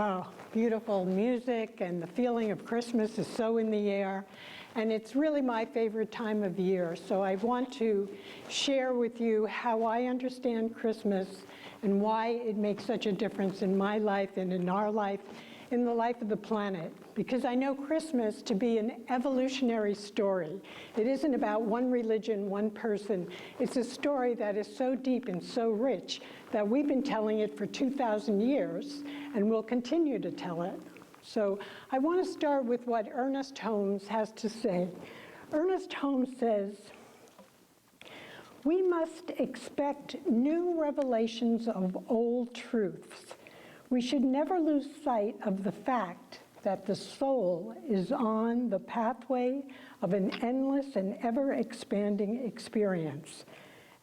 Wow, beautiful music, and the feeling of Christmas is so in the air. And it's really my favorite time of year. So I want to share with you how I understand Christmas and why it makes such a difference in my life and in our life, in the life of the planet. Because I know Christmas to be an evolutionary story. It isn't about one religion, one person. It's a story that is so deep and so rich that we've been telling it for 2,000 years and will continue to tell it. So I want to start with what Ernest Holmes has to say. Ernest Holmes says, "We must expect new revelations of old truths. We should never lose sight of the fact that the soul is on the pathway of an endless and ever-expanding experience,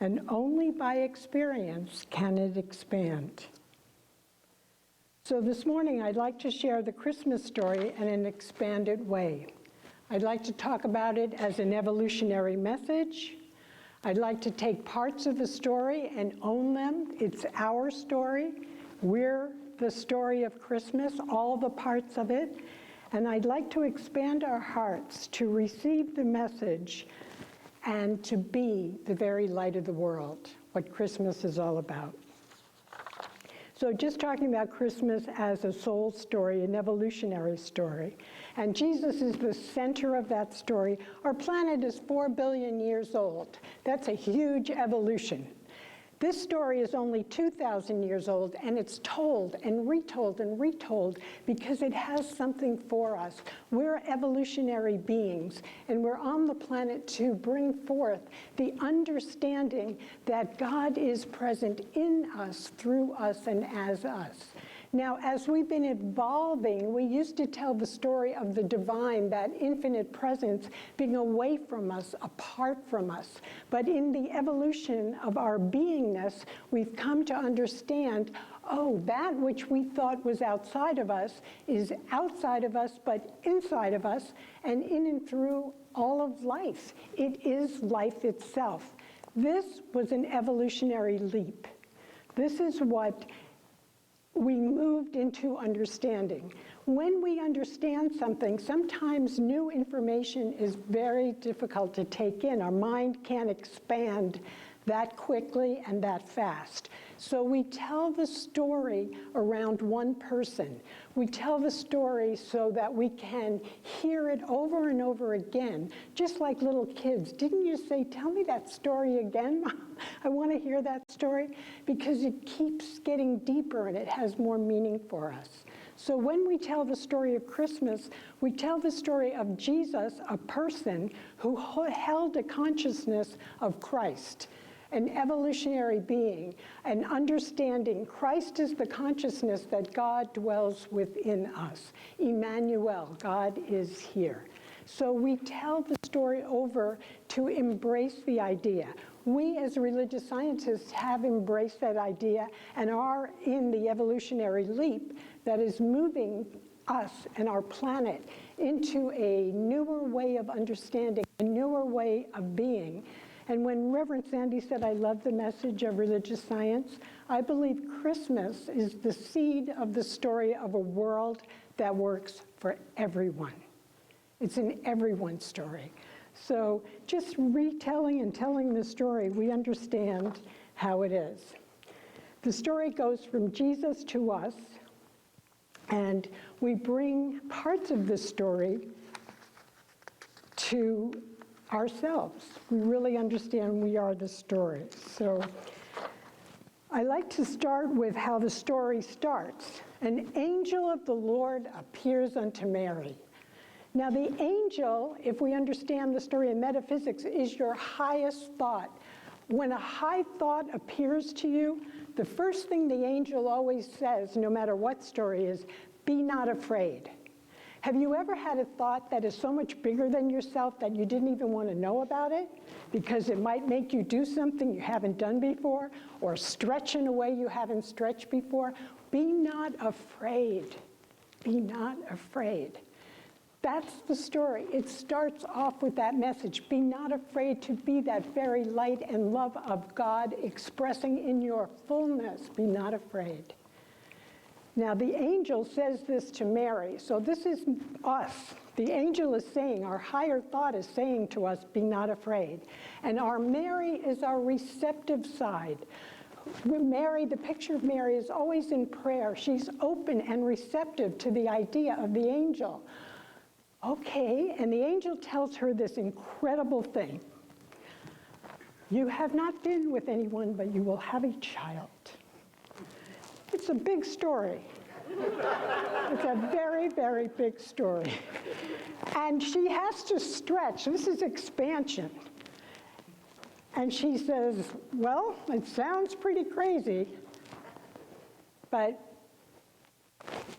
and only by experience can it expand." So this morning I'd like to share the Christmas story in an expanded way. I'd like to talk about it as an evolutionary message. I'd like to take parts of the story and own them. It's our story. We're the story of Christmas, all the parts of it. And I'd like to expand our hearts to receive the message and to be the very light of the world, what Christmas is all about. So just talking about Christmas as a soul story, an evolutionary story. And Jesus is the center of that story. Our planet is 4 billion years old. That's a huge evolution. This story is only 2,000 years old, and it's told and retold and retold because it has something for us. We're evolutionary beings, and we're on the planet to bring forth the understanding that God is present in us, through us, and as us. Now, as we've been evolving, we used to tell the story of the divine, that infinite presence being away from us, apart from us. But in the evolution of our beingness, we've come to understand, oh, that which we thought was outside of us is outside of us, but inside of us, and in and through all of life. It is life itself. This was an evolutionary leap. This is what we moved into understanding. When we understand something, sometimes new information is very difficult to take in. Our mind can't expand that quickly and that fast. So we tell the story around one person. We tell the story so that we can hear it over and over again, just like little kids. Didn't you say, "Tell me that story again, Mom? I want to hear that story," because it keeps getting deeper and it has more meaning for us. So when we tell the story of Christmas, we tell the story of Jesus, a person who held a consciousness of Christ, an evolutionary being, an understanding. Christ is the consciousness that God dwells within us. Emmanuel, God is here. So we tell the story over to embrace the idea. We as religious scientists have embraced that idea and are in the evolutionary leap that is moving us and our planet into a newer way of understanding, a newer way of being. And when Reverend Sandy said, "I love the message of religious science," I believe Christmas is the seed of the story of a world that works for everyone. It's an everyone story. So just retelling and telling the story, we understand how it is. The story goes from Jesus to us, and we bring parts of the story to ourselves. We really understand we are the story. So I like to start with how the story starts. An angel of the Lord appears unto Mary. Now the angel, if we understand the story in metaphysics, is your highest thought. When a high thought appears to you, the first thing the angel always says, no matter what story, is, "Be not afraid." Have you ever had a thought that is so much bigger than yourself that you didn't even want to know about it because it might make you do something you haven't done before or stretch in a way you haven't stretched before? Be not afraid. Be not afraid. That's the story. It starts off with that message. Be not afraid to be that very light and love of God expressing in your fullness. Be not afraid. Now, the angel says this to Mary. So this is us. The angel is saying, our higher thought is saying to us, be not afraid. And our Mary is our receptive side. Mary, the picture of Mary is always in prayer. She's open and receptive to the idea of the angel. Okay, and the angel tells her this incredible thing. You have not been with anyone, but you will have a child. It's a big story. It's a very, very big story. And she has to stretch. This is expansion. And she says, well, it sounds pretty crazy, but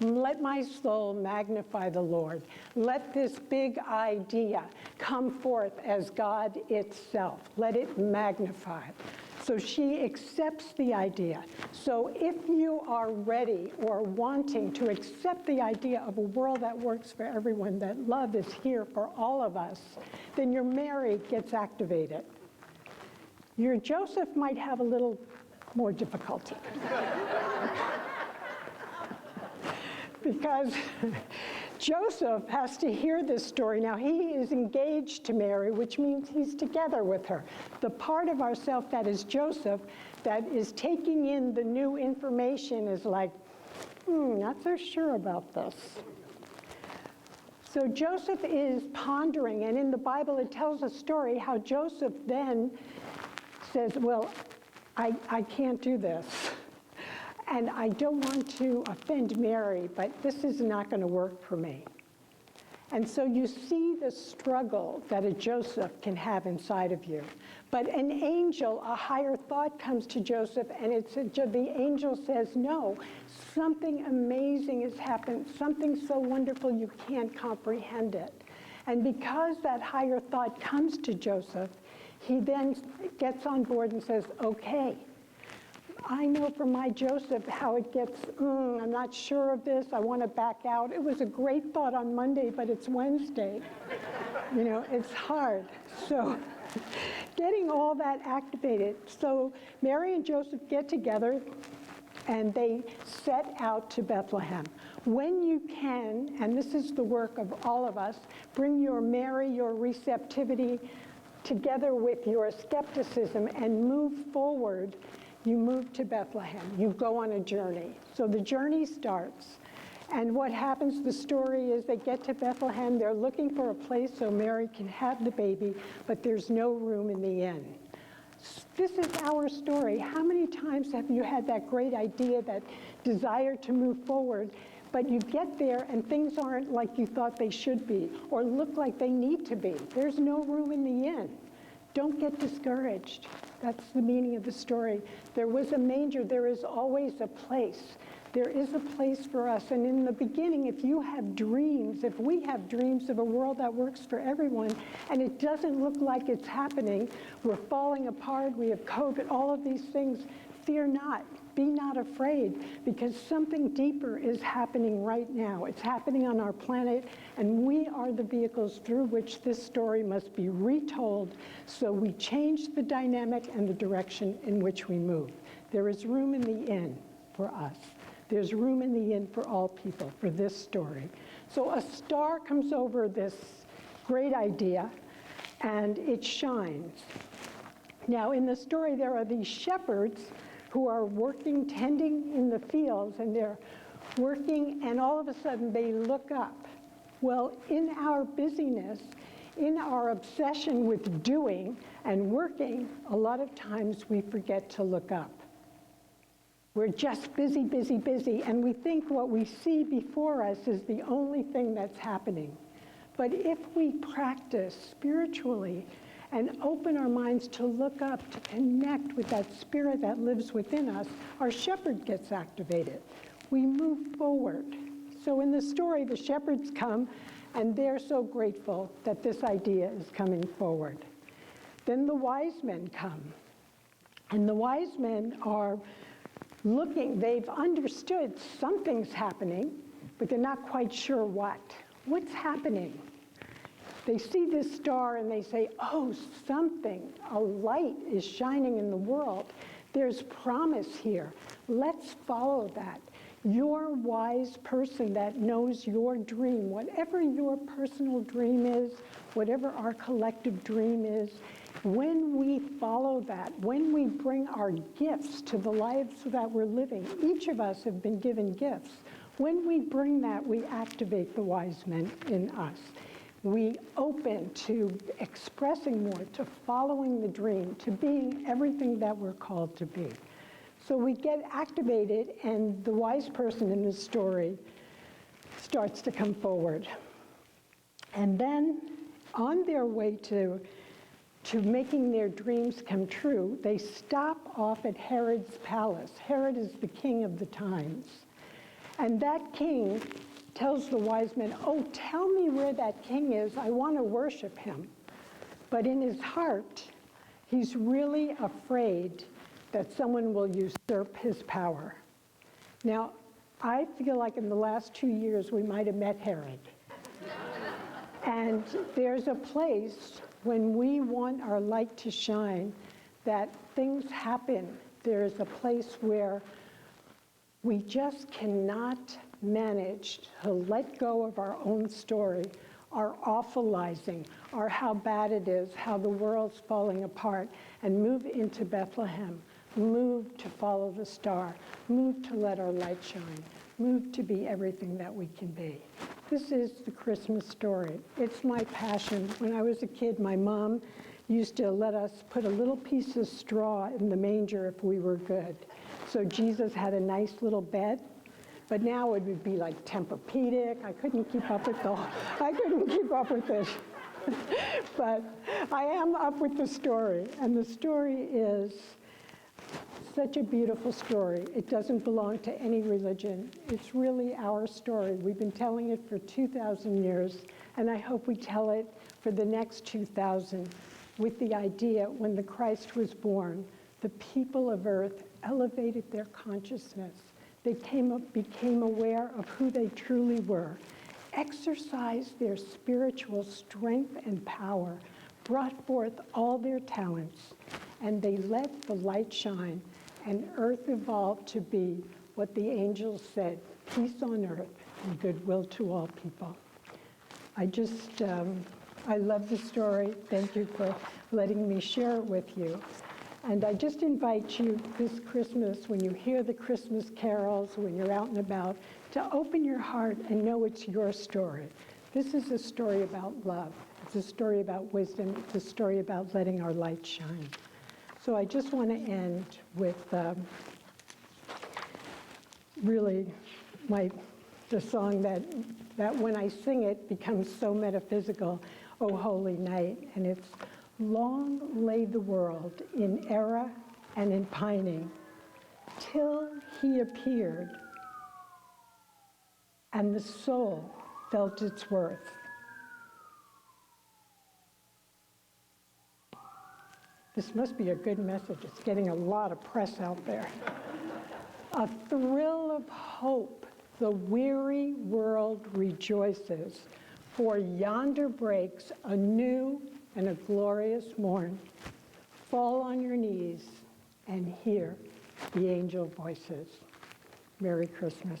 let my soul magnify the Lord. Let this big idea come forth as God itself. Let it magnify. So she accepts the idea. So if you are ready or wanting to accept the idea of a world that works for everyone, that love is here for all of us, then your Mary gets activated. Your Joseph might have a little more difficulty. Because Joseph has to hear this story. Now, he is engaged to Mary, which means he's together with her. The part of ourself that is Joseph, that is taking in the new information, is like, not so sure about this. So Joseph is pondering, and in the Bible it tells a story how Joseph then says, well, I can't do this. And I don't want to offend Mary, but this is not going to work for me. And so you see the struggle that a Joseph can have inside of you. But an angel, a higher thought comes to Joseph, and the angel says, no, something amazing has happened, something so wonderful you can't comprehend it. And because that higher thought comes to Joseph, he then gets on board and says, okay, I know from my Joseph how it gets, I'm not sure of this, I want to back out. It was a great thought on Monday, but it's Wednesday. You know, it's hard. So getting all that activated. So Mary and Joseph get together and they set out to Bethlehem. When you can, and this is the work of all of us, bring your Mary, your receptivity, together with your skepticism and move forward. You move to Bethlehem. You go on a journey. So the journey starts. And what happens, the story is they get to Bethlehem. They're looking for a place so Mary can have the baby, but there's no room in the inn. This is our story. How many times have you had that great idea, that desire to move forward, but you get there and things aren't like you thought they should be or look like they need to be? There's no room in the inn. Don't get discouraged. That's the meaning of the story. There was a manger. There is always a place. There is a place for us. And in the beginning, if you have dreams, if we have dreams of a world that works for everyone, and it doesn't look like it's happening, we're falling apart, we have COVID, all of these things, fear not. Be not afraid, because something deeper is happening right now. It's happening on our planet, and we are the vehicles through which this story must be retold, so we change the dynamic and the direction in which we move. There is room in the inn for us. There's room in the inn for all people, for this story. So a star comes over this great idea, and it shines. Now, in the story, there are these shepherds who are working, tending in the fields, and they're working, and all of a sudden they look up. Well, in our busyness, in our obsession with doing and working, a lot of times we forget to look up. We're just busy, busy, busy, and we think what we see before us is the only thing that's happening. But if we practice spiritually and open our minds to look up, to connect with that spirit that lives within us, our shepherd gets activated. We move forward. So in the story, the shepherds come, and they're so grateful that this idea is coming forward. Then the wise men come, and the wise men are looking. They've understood something's happening, but they're not quite sure what. What's happening? They see this star and they say, oh, something, a light is shining in the world. There's promise here. Let's follow that. your wise person that knows your dream, whatever your personal dream is, whatever our collective dream is, when we follow that, when we bring our gifts to the lives that we're living, each of us have been given gifts. When we bring that, we activate the wise men in us. We open to expressing more, to following the dream, to being everything that we're called to be. So we get activated, and the wise person in the story starts to come forward. And then on their way to making their dreams come true, they stop off at Herod's palace. Herod is the king of the times. And that king tells the wise men, oh, tell me where that king is. I want to worship him. But in his heart, he's really afraid that someone will usurp his power. Now, I feel like in the last 2 years, we might have met Herod. And there's a place when we want our light to shine that things happen. There's a place where we just cannot manage to let go of our own story, our awfulizing, our how bad it is, how the world's falling apart, and move into Bethlehem, move to follow the star, move to let our light shine, move to be everything that we can be. This is the Christmas story. It's my passion. When I was a kid, my mom used to let us put a little piece of straw in the manger if we were good. So Jesus had a nice little bed, but now it would be like Tempur-Pedic. I couldn't keep up with it. But I am up with the story, and the story is such a beautiful story. It doesn't belong to any religion. It's really our story. We've been telling it for 2,000 years, and I hope we tell it for the next 2,000 with the idea when the Christ was born, the people of earth elevated their consciousness. They became aware of who they truly were, exercised their spiritual strength and power, brought forth all their talents, and they let the light shine, and earth evolved to be what the angels said, peace on earth and goodwill to all people. I love the story. Thank you for letting me share it with you. And I just invite you this Christmas, when you hear the Christmas carols, when you're out and about, to open your heart and know it's your story. This is a story about love. It's a story about wisdom. It's a story about letting our light shine. So I just want to end with really the song that when I sing it becomes so metaphysical, O Holy Night. And it's, long lay the world in error and in pining, till he appeared, and the soul felt its worth. This must be a good message. It's getting a lot of press out there. A thrill of hope, the weary world rejoices, for yonder breaks a new and a glorious morn. Fall on your knees and hear the angel voices. Merry Christmas.